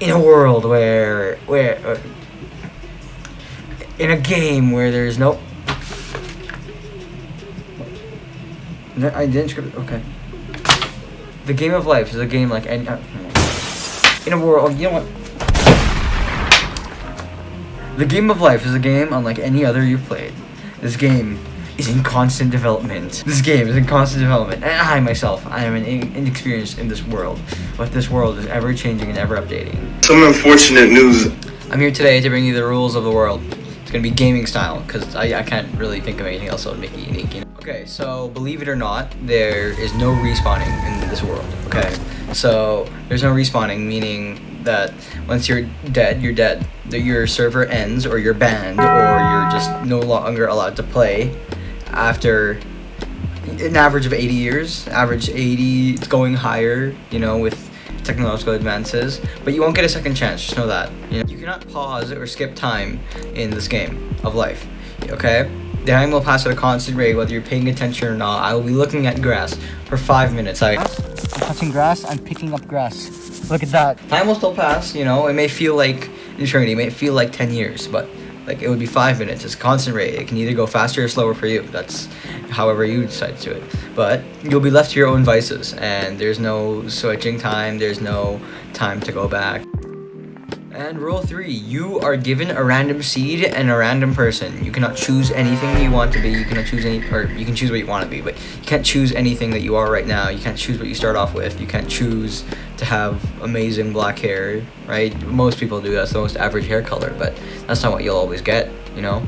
in a world where in a game where there's no. I didn't script. Okay. The game of life is a game like any. In a world, you know what? The game of life is a game unlike any other you've played. This game is in constant development. This game is in constant development, and I myself, I am inexperienced in this world, but this world is ever changing and ever updating. Some unfortunate news. I'm here today to bring you the rules of the world. It's gonna be gaming style, because I can't really think of anything else that would make it unique, you know? Okay, so believe it or not, there is no respawning in this world, okay? So, there's no respawning, meaning that once you're dead, you're dead. Your server ends, or you're banned, or you're just no longer allowed to play after an average of 80 years. Average 80, it's going higher, you know, with technological advances, but you won't get a second chance, just know that. You know, you cannot pause or skip time in this game of life, okay? The time will pass at a constant rate, whether you're paying attention or not. I will be looking at grass for 5 minutes. I'm touching grass, I'm picking up grass. Look at that. Time will still pass, you know, it may feel like an eternity, it may feel like 10 years, but like it would be 5 minutes. It's a constant rate. It can either go faster or slower for you. That's however you decide to do it. But you'll be left to your own vices, and there's no switching time, there's no time to go back. And rule 3, you are given a random seed and a random person. You cannot choose anything you want to be. You cannot choose or you can choose what you want to be, but you can't choose anything that you are right now. You can't choose what you start off with. You can't choose to have amazing black hair, right? Most people do. That's the most average hair color, but that's not what you'll always get, you know?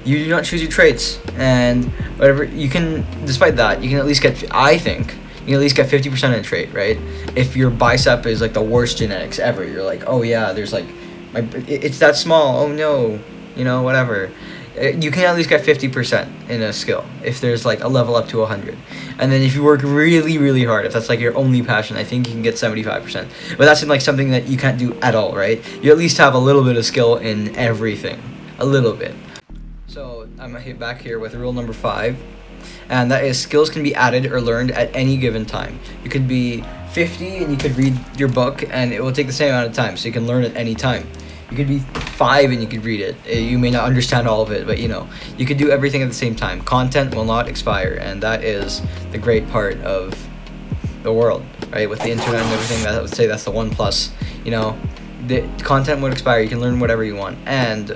You do not choose your traits, and whatever you can, despite that, you can at least get, I think, you can at least get 50% in a trait, right? If your bicep is like the worst genetics ever, you're like, oh yeah, there's like, it's that small, oh no, you know, whatever. You can at least get 50% in a skill if there's like a level up to 100. And then if you work really, really hard, if that's like your only passion, I think you can get 75%. But that's like something that you can't do at all, right? You at least have a little bit of skill in everything, a little bit. So I'm back here with rule number 5. And that is skills can be added or learned at any given time. You could be 50 and you could read your book and it will take the same amount of time, so you can learn at any time. You could be 5 and you could read it. You may not understand all of it, but you know, you could do everything at the same time. Content will not expire, and that is the great part of the world, right? With the internet and everything, I would say that's the one plus. You know, the content won't expire. You can learn whatever you want. And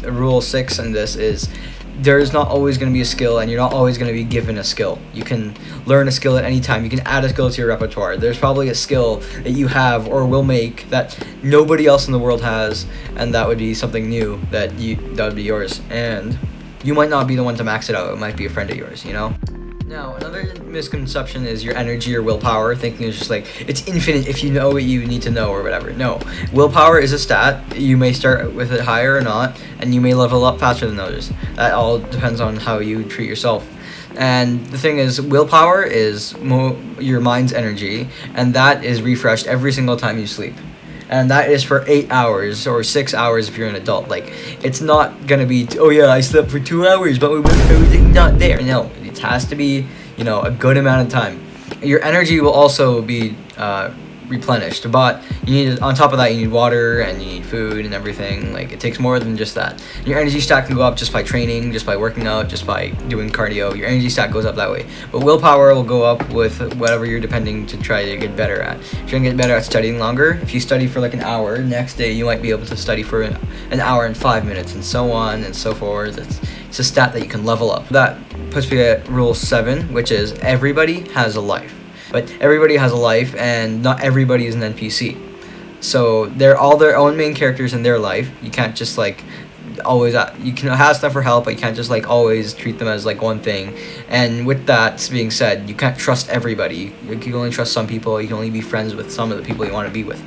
rule 6 in this is there's not always going to be a skill, and you're not always going to be given a skill. You can learn a skill at any time. You can add a skill to your repertoire. There's probably a skill that you have or will make that nobody else in the world has, and that would be something new that would be yours. And you might not be the one to max it out. It might be a friend of yours, you know? Now, another misconception is your energy or willpower, thinking it's just like, it's infinite if you know what you need to know or whatever. No, willpower is a stat. You may start with it higher or not, and you may level up faster than others. That all depends on how you treat yourself. And the thing is, willpower is your mind's energy, and that is refreshed every single time you sleep. And that is for 8 hours or 6 hours if you're an adult. Like, it's not gonna be, oh yeah, I slept for 2 hours, but everything's not there. No, it has to be, you know, a good amount of time. Your energy will also be replenished, but you need, on top of that, you need water and you need food and everything. Like, it takes more than just that. Your energy stack can go up just by training, just by working out, just by doing cardio. Your energy stack goes up that way, but willpower will go up with whatever you're depending to try to get better at. If you're gonna get better at studying longer, if you study for like an hour, next day you might be able to study for an hour and 5 minutes, and so on and so forth. It's a stat that you can level up. That puts me at rule 7, which is everybody has a life. But everybody has a life, and not everybody is an NPC. So they're all their own main characters in their life. You can't just like always, you can have stuff for help, but you can't just like always treat them as like one thing. And with that being said, you can't trust everybody. You can only trust some people. You can only be friends with some of the people you want to be with.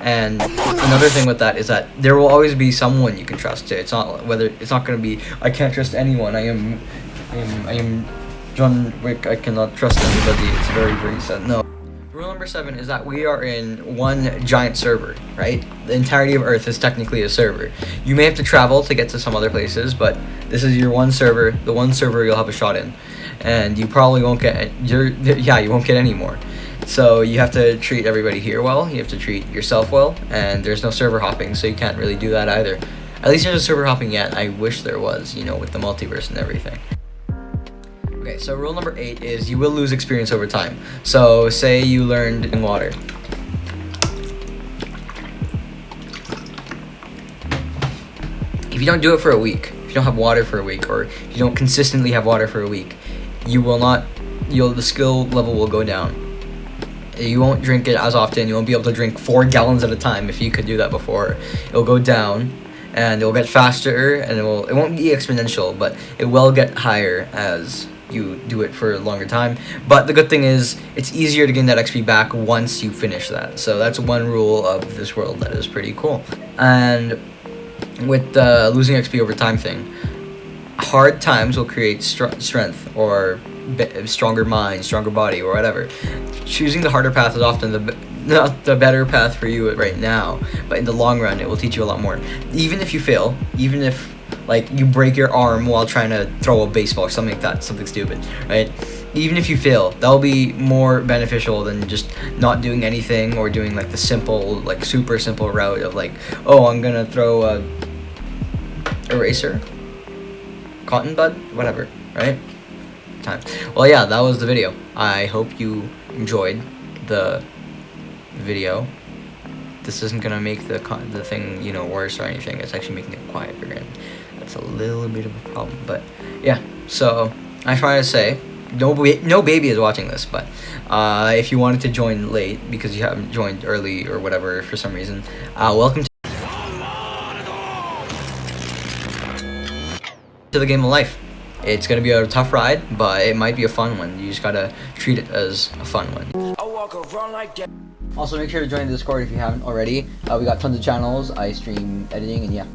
And another thing with that is that there will always be someone you can trust. It's not going to be, I can't trust anyone. I am John Wick, I cannot trust anybody. It's very, very sad. No. Rule number 7 is that we are in one giant server, right? The entirety of Earth is technically a server. You may have to travel to get to some other places, but this is your one server, the one server you'll have a shot in. And you probably won't get, you won't get any more. So you have to treat everybody here well, you have to treat yourself well, and there's no server hopping, so you can't really do that either. At least there's no server hopping yet. I wish there was, you know, with the multiverse and everything. Okay, so rule number 8 is you will lose experience over time. So say you learned in water. If you don't do it for a week, if you don't have water for a week, or if you don't consistently have water for a week, you will not, the skill level will go down. You won't drink it as often. You won't be able to drink 4 gallons at a time if you could do that before. It'll go down, and it'll get faster, and it won't be exponential, but it will get higher as you do it for a longer time. But the good thing is, it's easier to gain that XP back once you finish that. So that's one rule of this world that is pretty cool. And with the losing XP over time thing, hard times will create strength or stronger mind, stronger body, or whatever. Choosing the harder path is often not the better path for you right now, but in the long run, it will teach you a lot more. Even if you fail, even if like you break your arm while trying to throw a baseball or something like that, something stupid, right? Even if you fail, that'll be more beneficial than just not doing anything or doing like the simple, like super simple route of like, oh, I'm gonna throw a eraser, cotton bud, whatever, right? Time. Well, yeah, that was the video. I hope you enjoyed the video. This isn't gonna make the thing, you know, worse or anything. It's actually making it quieter, and that's a little bit of a problem. But yeah, so I try to say, no baby is watching this, but if you wanted to join late because you haven't joined early or whatever for some reason, welcome to the game of life. It's gonna be a tough ride, but it might be a fun one. You just gotta treat it as a fun one. Also, make sure to join the Discord if you haven't already. We got tons of channels. I stream editing, and yeah.